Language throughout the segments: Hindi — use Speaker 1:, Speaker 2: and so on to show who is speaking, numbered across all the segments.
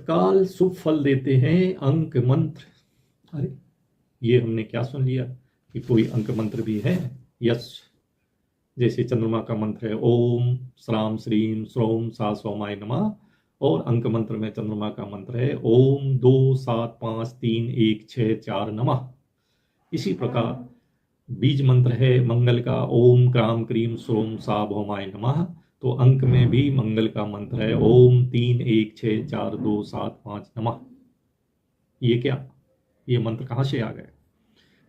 Speaker 1: तत्काल शुभ फल देते हैं अंक मंत्र। अरे ये हमने क्या सुन लिया कि कोई अंक मंत्र भी है? यस, जैसे चंद्रमा का मंत्र है ओम श्राम श्रीम श्रोम सा सोमाय नमः, और अंक मंत्र में चंद्रमा का मंत्र है ओम 2 7 5 3 1 6 4 नमः। इसी प्रकार बीज मंत्र है मंगल का ओम क्राम क्रीम सोम सा भौमाय नमः, तो अंक में भी मंगल का मंत्र है ओम 3 1 6 4 2 7 5 नमः। ये क्या, ये मंत्र कहाँ से आ गए?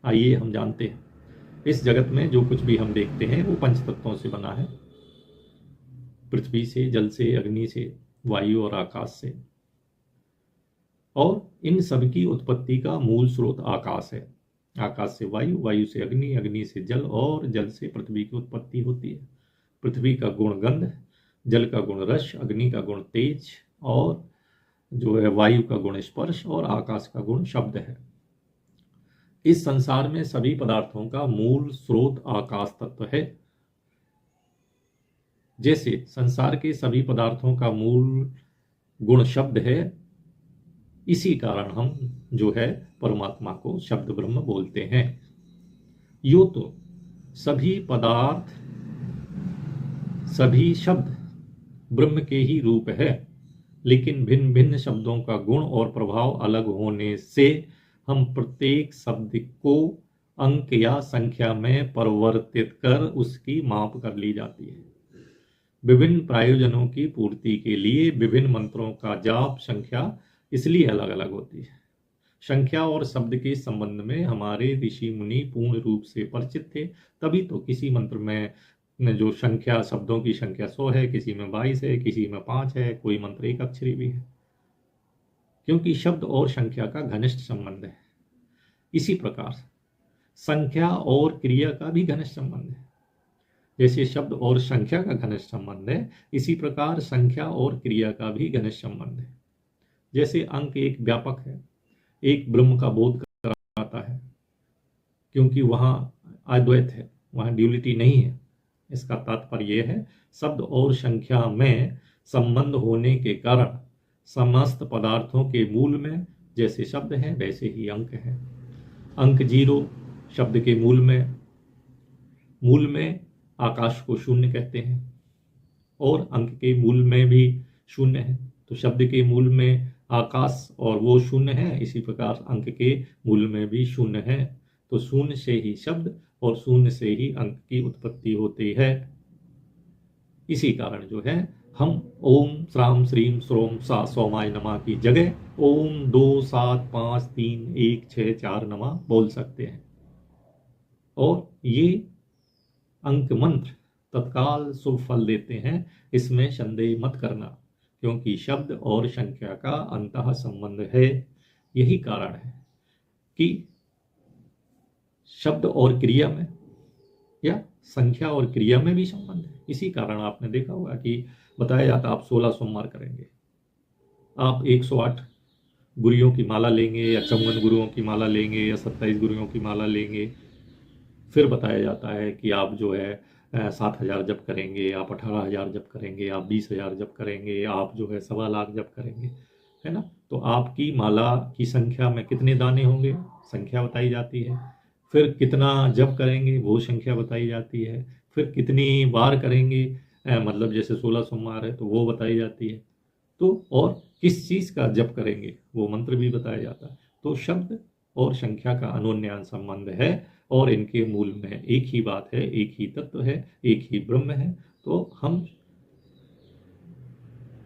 Speaker 1: आइए हम जानते हैं। इस जगत में जो कुछ भी हम देखते हैं वो पंच तत्वों से बना है, पृथ्वी से, जल से, अग्नि से, वायु और आकाश से, और इन सब की उत्पत्ति का मूल स्रोत आकाश है। आकाश से वायु, वायु से अग्नि, अग्नि से जल और जल से पृथ्वी की उत्पत्ति होती है। पृथ्वी का गुण गंध, जल का गुण रस, अग्नि का गुण तेज, और जो है वायु का गुण स्पर्श, और आकाश का गुण शब्द है। इस संसार में सभी पदार्थों का मूल स्रोत आकाश तत्व है। जैसे संसार के सभी पदार्थों का मूल गुण शब्द है, इसी कारण हम जो है परमात्मा को शब्द ब्रह्म बोलते हैं। यूं तो सभी पदार्थ, सभी शब्द ब्रह्म के ही रूप है, लेकिन भिन्न भिन्न शब्दों का गुण और प्रभाव अलग होने से हम प्रत्येक शब्द को अंक या संख्या में परिवर्तित कर उसकी माप कर ली जाती है। विभिन्न प्रयोजनों की पूर्ति के लिए विभिन्न मंत्रों का जाप संख्या इसलिए अलग अलग होती है। संख्या और शब्द के संबंध में हमारे ऋषि मुनि पूर्ण रूप से परिचित थे, तभी तो किसी मंत्र में जो संख्या, शब्दों की संख्या 100 है, किसी में 22 है, किसी में 5 है, कोई मंत्र एक अक्षरी भी है, क्योंकि शब्द और संख्या का घनिष्ठ संबंध है। इसी प्रकार संख्या और क्रिया का भी घनिष्ठ संबंध है। जैसे शब्द और संख्या का घनिष्ठ संबंध है, इसी प्रकार संख्या और क्रिया का भी घनिष्ठ संबंध है। जैसे अंक एक व्यापक है, एक ब्रह्म का बोध कराता है, क्योंकि वहाँ अद्वैत है, वहाँ ड्यूलिटी नहीं है। इसका तात्पर्य यह है, शब्द और संख्या में संबंध होने के कारण समस्त पदार्थों के मूल में जैसे शब्द है वैसे ही अंक है। अंक 0 शब्द के मूल में आकाश को शून्य कहते हैं, और अंक के मूल में भी शून्य है, तो शब्द के मूल में आकाश और वो शून्य है, इसी प्रकार अंक के मूल में भी शून्य है। तो शून्य से ही शब्द और शून्य से ही अंक की उत्पत्ति होती है। इसी कारण जो है हम ओम श्राम श्रीम श्रोम सा सोमाय नमः की जगह ओम 2 7 5 3 1 6 4 नमः बोल सकते हैं। और ये अंक मंत्र तत्काल शुभ फल देते हैं, इसमें संदेह मत करना, क्योंकि शब्द और संख्या का अंतः संबंध है। यही कारण है कि शब्द और क्रिया में या संख्या और क्रिया में भी संबंध है। इसी कारण आपने देखा होगा कि बताया जाता आप 16 सोमवार करेंगे, आप 108 गुरुओं की माला लेंगे, या 54 गुरुओं की माला लेंगे, या 27 गुरुओं की माला लेंगे। फिर बताया जाता है कि आप जो है 7,000 जप करेंगे, आप 18,000 जप करेंगे, आप 20,000 जप करेंगे, आप जो है 1.25 लाख जप करेंगे, है ना। तो आपकी माला की संख्या में कितने दाने होंगे, संख्या बताई जाती है। फिर कितना जप करेंगे, वो संख्या बताई जाती है। फिर कितनी बार करेंगे, मतलब जैसे 16 सोमवार है तो वो बताई जाती है। तो और किस चीज़ का जप करेंगे वो मंत्र भी बताया जाता है। तो शब्द और संख्या का अनोन्य संबंध है, और इनके मूल में एक ही बात है, एक ही तत्व है, एक ही ब्रह्म है। तो हम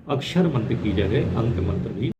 Speaker 1: अक्षर मंत्र की जगह अंक मंत्र भी